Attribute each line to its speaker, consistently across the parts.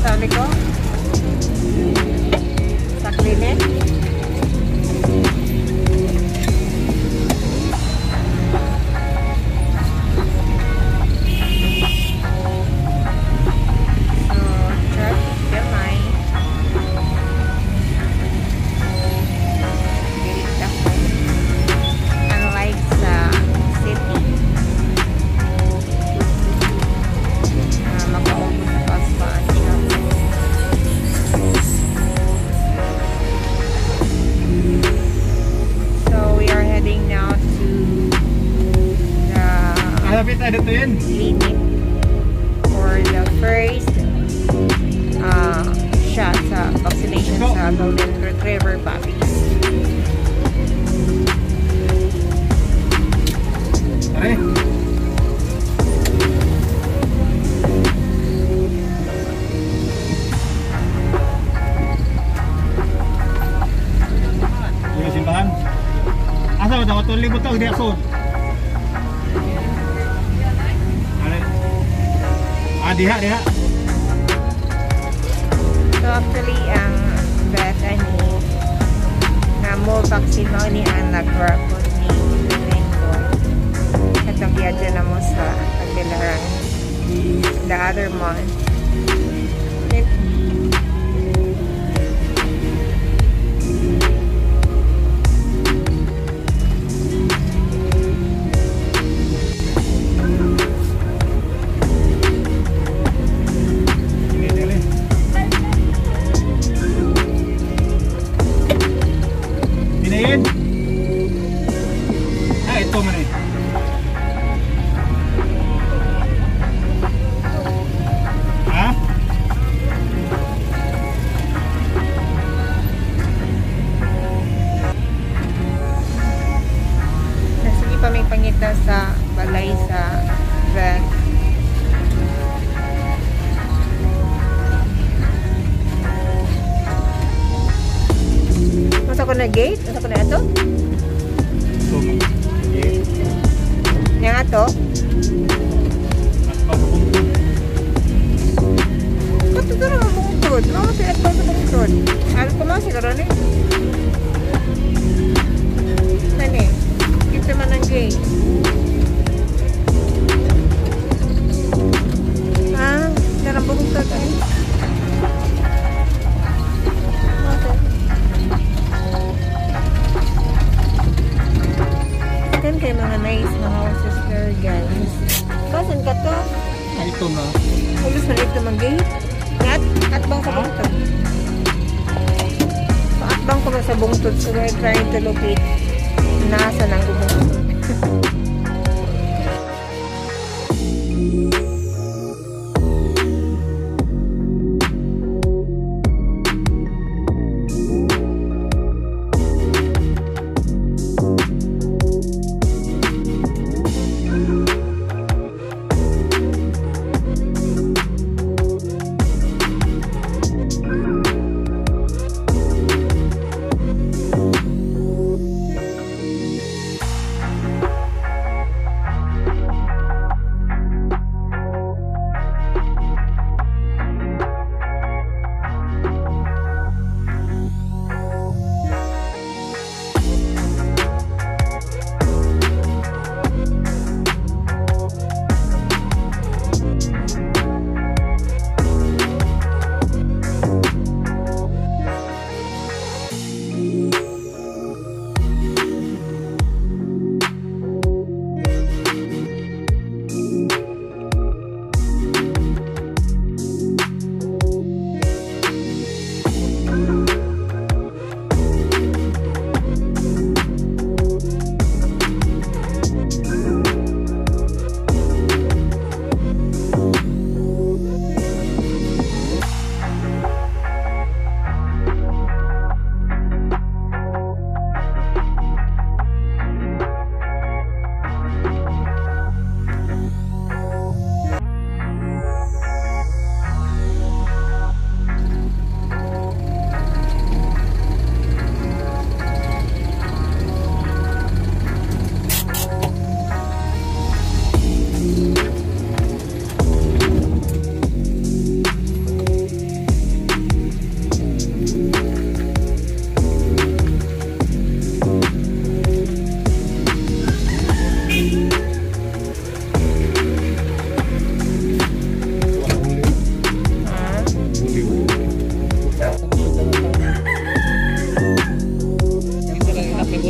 Speaker 1: sa likod. Sa clinic.
Speaker 2: Clinic
Speaker 1: for the first shot sa vaccination sa Golden Retriever puppies.
Speaker 2: Ay. Yung simbahan. Asa daw to libot to di asod. Diha.
Speaker 1: So actually ang Bethany na mo vaccine mo ni ang nag-rapot ni Domingo. Katong yadyo na mo sa Pagbilaran the other month. Pangita sa balay sa vet. Masa ko na gate? Masa ko na ito? Yang ato? Kato ito na mabungtod. Mama siya ito sa bungtod. Alam ko mga siguro na eh. Nani? Kita man ang gate. Darang bungtod eh. Kan kay mga nice mga sister guys. Kasan ka to?
Speaker 2: Ay, ito na.
Speaker 1: Ulos na ito mag-gate. At bang sa bungtod? At bang ko sa bungtod? So we're trying to locate nasa nang bungtod.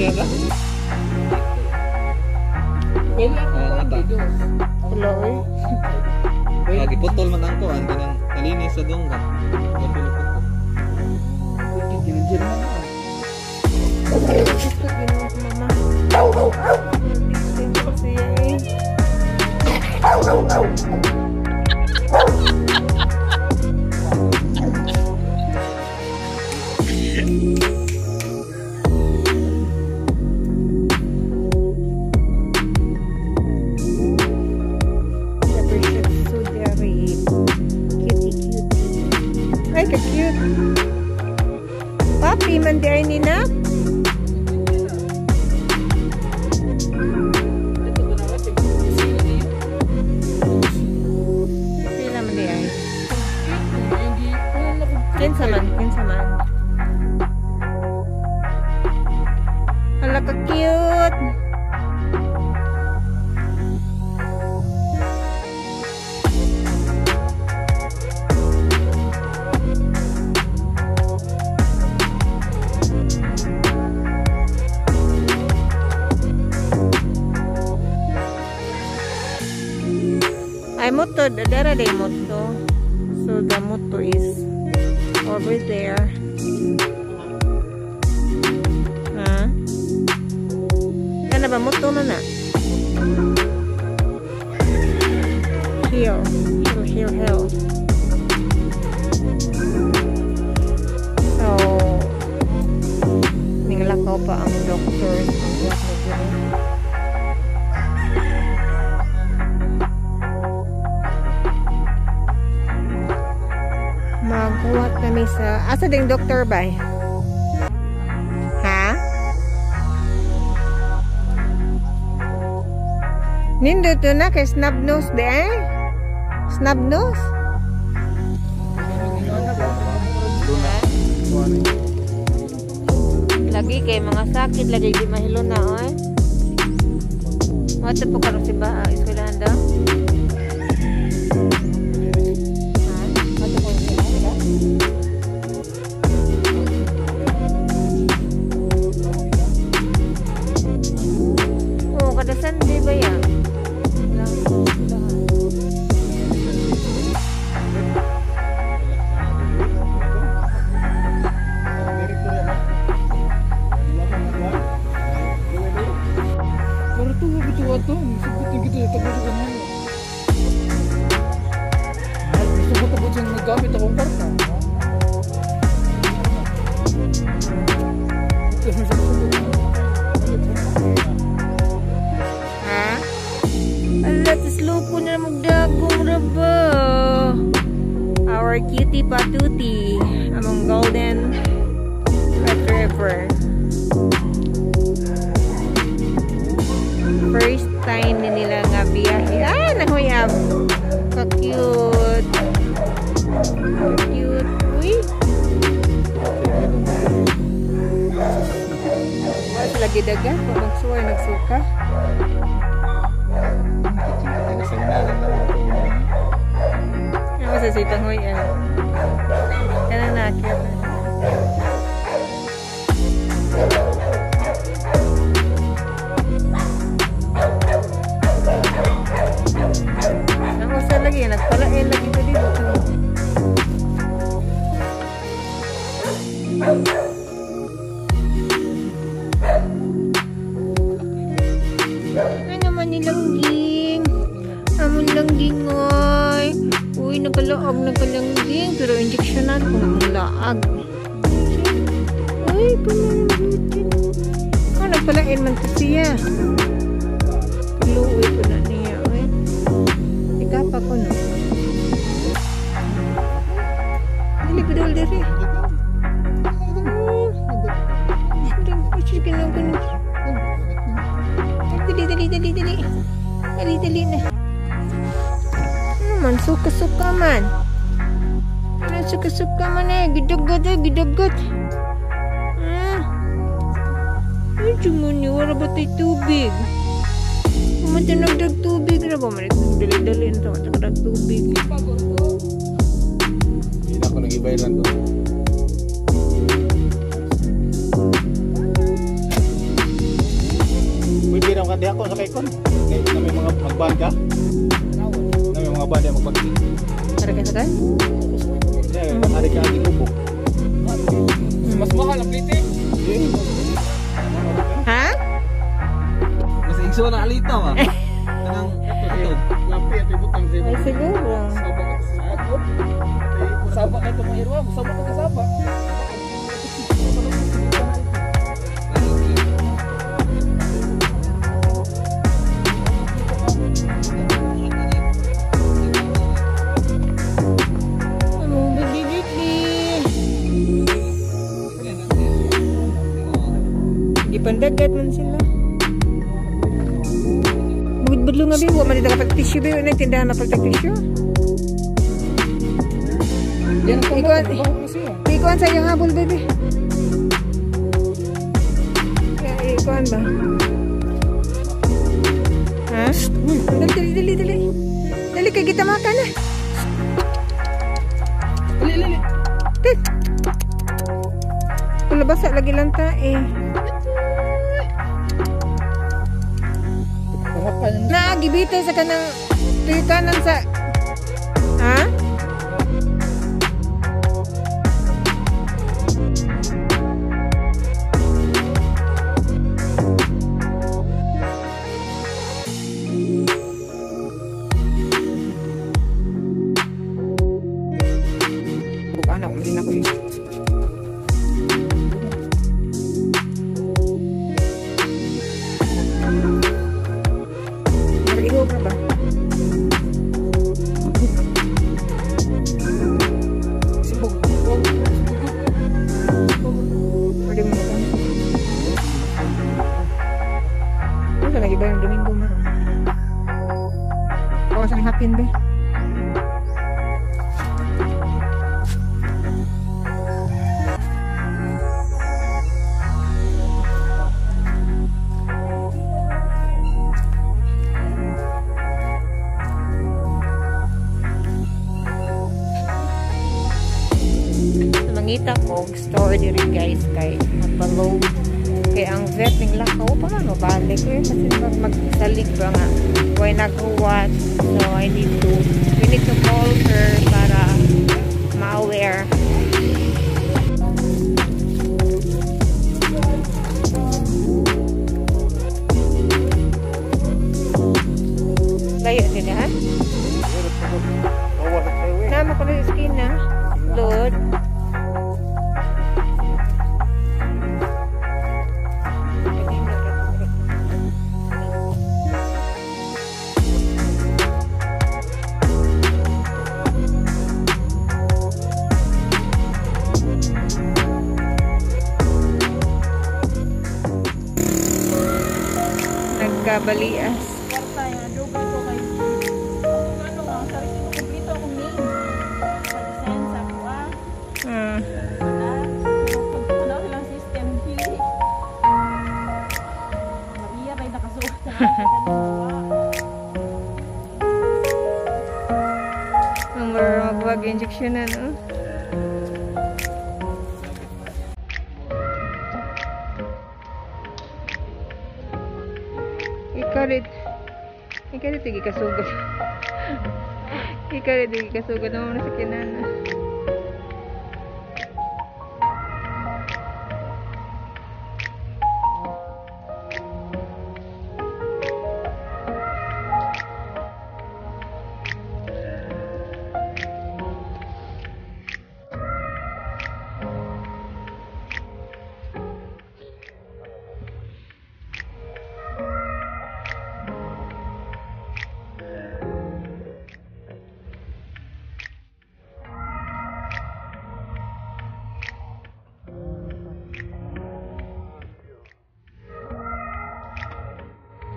Speaker 2: kaya ka?
Speaker 1: Hello, eh.
Speaker 3: Lagi putol man ang kuan kanang nalinis sa dunggan.
Speaker 1: Gusto ginawa ko, mama. Hindi ko siya, eh. Ay, ka-cute. Papi, man di ay nina. Pila man di ay. Kinsa man. Hala, ka-cute. Ay, moto, dara day moto. So the moto is over there. Ha? Kana ba moto na na? Hill. So, ninglakaw pa ang doctor. Maghuwat kami sa... Asa ding doktor ba? Ha? Nindot to na kay snub nose de eh? Snub nose? Lagi kay mga sakit, lagi di mahilo na oy. Wata po karon si ba? Eskwelahan daw? Kada Sunday ba yan?
Speaker 2: Pero ito, bituwa ito. Sibutin kita yung tabutin mo. Gusto siyang naggamit akong karta.
Speaker 1: Loko na magdagong raba. Our cutie patuti among golden retriever. First time na nila nga biyahe. Ah, nahuyab. Ka-cute. Ka-cute. Uy. Mas lagi dagan kung magsuway nagsuka. Ano sa sitang huy eh. Kaya na nakit. Ang usa lagi, nagpalain lagi ito dito. Ano man nilangging? Amon langging oy. Uy, nagkalaag nagkalangging. Pero injeksyonan ko ng laag. Uy, pamamalutin. Oh, nagpalain man ko siya. Luwi ko na niya. Uy. Ikapa ko na. Dili ko dahil diri. Dali na. Ano man, suka-suka man. Ano suka-suka man eh. Gidagat eh, gidagat. Ay, cuma ni, wala ba tayo tubig? Kumanta nagdag tubig na ba? Marit dali-dali na ito. Nagdag tubig.
Speaker 3: Hindi na ako nag-ibay lang to.
Speaker 4: ako sa kaikon. Kay na may mga magban ka. Na may mga ban dia magpagti.
Speaker 1: Para ka sa kan?
Speaker 4: Ya, hari ka ang kubok.
Speaker 2: Mas mahal ang plite.
Speaker 1: Ha?
Speaker 3: Mas igso na alita ba? Kanang katog.
Speaker 4: Lapi at ibutang sa
Speaker 1: Ay siguro.
Speaker 2: Sabak ka sa ako. Sabak ka ito mga irwa. Sabak ka sabak.
Speaker 1: Ipandagat man sila. Bugid-budlo nga biwa man dito kapag tissue biwa na tindahan na pagtag tissue. Ikuan sa iyong habol, baby. Ikuan ba? Ha? Dali. Dali kay kita makan na.
Speaker 2: Lili.
Speaker 1: Kung basa lagi lang ta eh. Naagibite sa kanang tuyo kanan sa... Ha? Bukan ako, din ako yun. Ihog na ba?
Speaker 2: Sibog.
Speaker 1: Pwede mo ba? Ano ka lagi ba yung Domingo mo? Kawasan ng hapin ba? Mangita ko store diri guys kay magpa-load kay ang vet ning lakaw pa man mabalik ko yun kasi magsalig ba nga why naghuwat so we need to call her para ma-aware. Layo din ha? Nama ko na skin na load. Nagkabalias.
Speaker 5: Kwarta yan, adobo ko kayo. Ano nga, sarili ko kumplito akong name. Pag-send sa ako Ano silang system, pili. Maria kayo nakasuot sa
Speaker 1: Ang magwag injection na no? Ikarit igi kasugod. Ikarit igi kasugod naman sa kinana.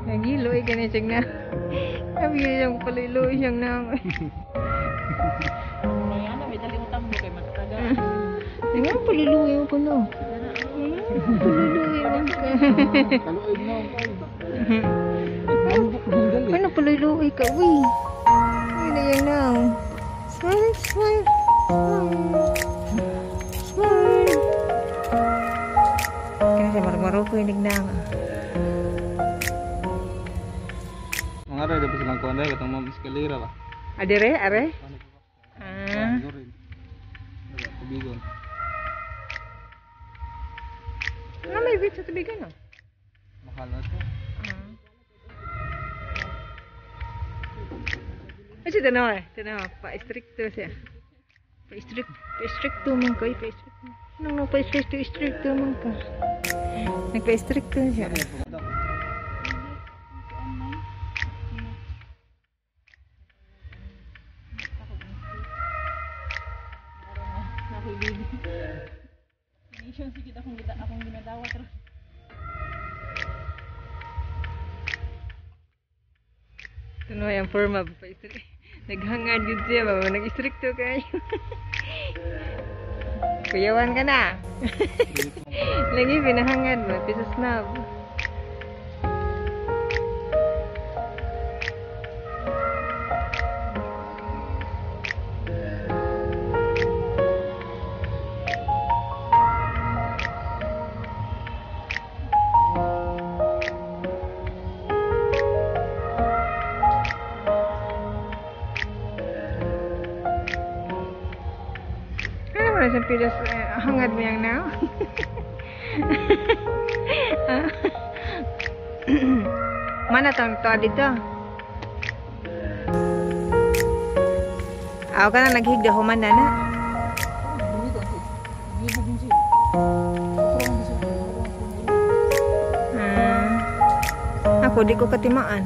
Speaker 1: Nagiloy ka na siyang na. Sabi siyang paliloy siyang naman.
Speaker 5: Ayan, may daling utambo kayo matataga.
Speaker 1: Nga, paliloy mo pa no. Paliloy mo ka.
Speaker 4: Kaluoy na
Speaker 1: Ano paliloy ka, uy. Uy na yan na. Smile, smile. Smile. Kaya siya marumaro ko yung nagdanga.
Speaker 3: Ngara dapat silang kuan dai katong mam eskalera ba.
Speaker 1: Adire, are? Ah.
Speaker 3: Gurin. Tubigon.
Speaker 1: Ano may bit sa tubigan, no?
Speaker 3: Mahal na to.
Speaker 1: Kasi tanaw, pa-stricto siya. Pa-stricto man ko, pa-stricto. Ano pa-stricto man ka? Nagpa-stricto siya.
Speaker 5: Nation sige akong ginadawa pero
Speaker 1: Ano yung forma pa istri. Naghangad yun siya, mama. Nag-stricto kayo. Kuyawan ka na. Lagi pinahangad mo. Pisa snub. Sa pilas hangad mo yang now. Mana tong to dito? Aw ka na naghigda human na na. Ako di ko katimaan.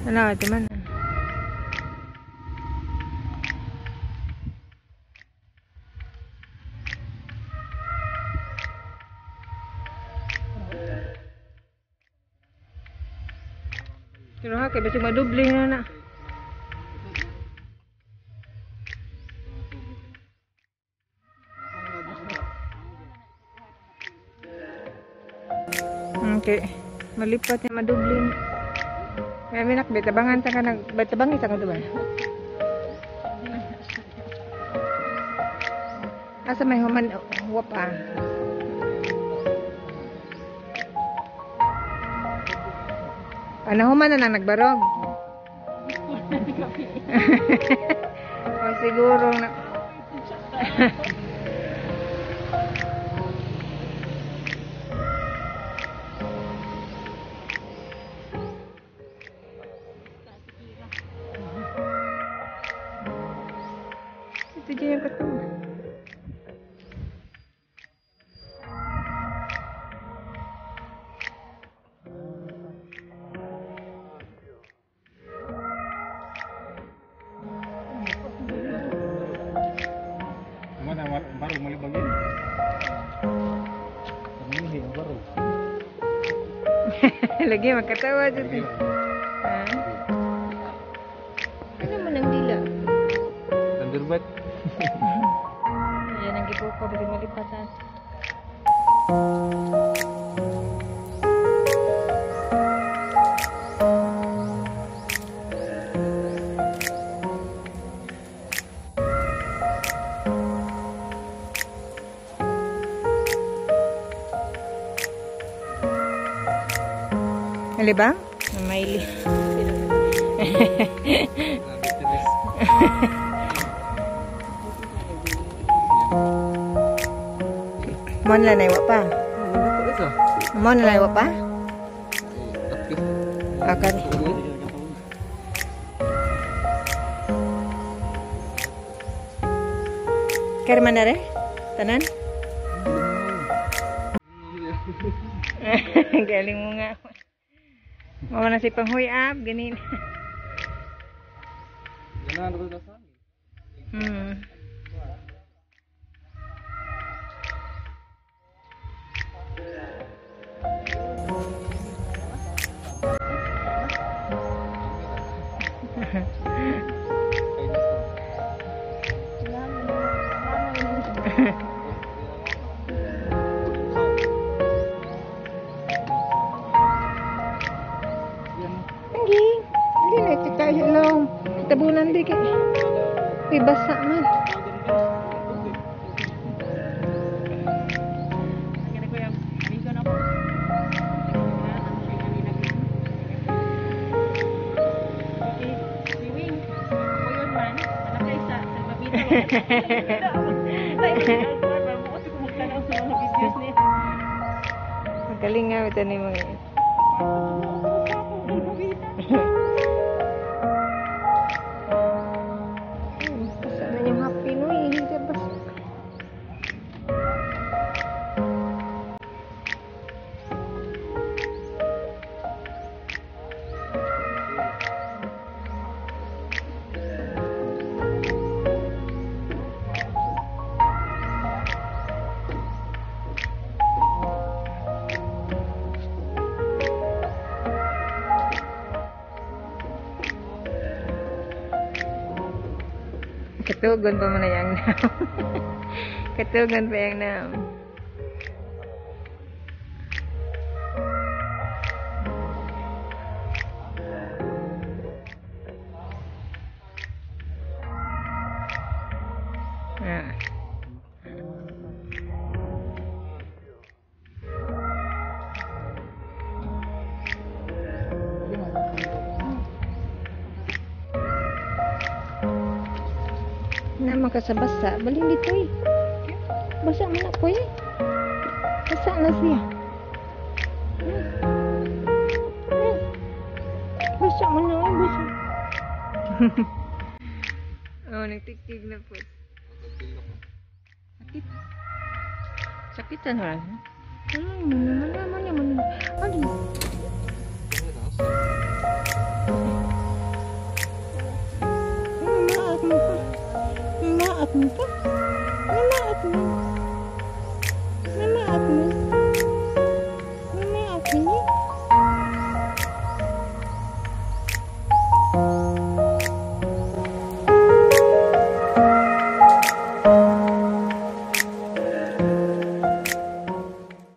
Speaker 1: Ano timan? Pero ha, kaya basig madoble na na. Okay. Malipat niya madoble na. Kaya minak, betabangan ta ka nag... Betabangis ako ito ba? Asa may human... Huwap ah. Panahuman na lang nagbarog. O siguro na. Ito dyan yung katulad.
Speaker 4: Baru malibagin. Kami baru.
Speaker 1: Lagi makatawa dito. Ha? Ano mo nang dila?
Speaker 3: Thunderbird.
Speaker 1: Ayan ang gipo ko kasi malipatan. Alibang? Maili. Mo na naiwa pa. Mo na naiwa pa? Akan. Kaya man na rin? Tanan? Galing mo nga. Mama na si panghuy up, ganin.
Speaker 3: Ganaan ko sa amin.
Speaker 1: Hindi na kita ilaw. Tabunan di kay. Uy, basa man.
Speaker 5: kaya ko yung aliso na po. Kasi kung magtanaw sa mga videos niya.
Speaker 1: Magaling nga ito ni mga yan. Basta na yung happy no eh. Hindi basta. Katugon pa mo na yang nam. Katugon pa yang nam. Ah. Naman ka sa basa. Baling dito eh. Basa man ako eh. Basa na siya. Basa man na eh. Basa. Oh, nagtiktig na po. Sakit. Sakitan na lang. Ay, mana. Ano? Maaf mo pa.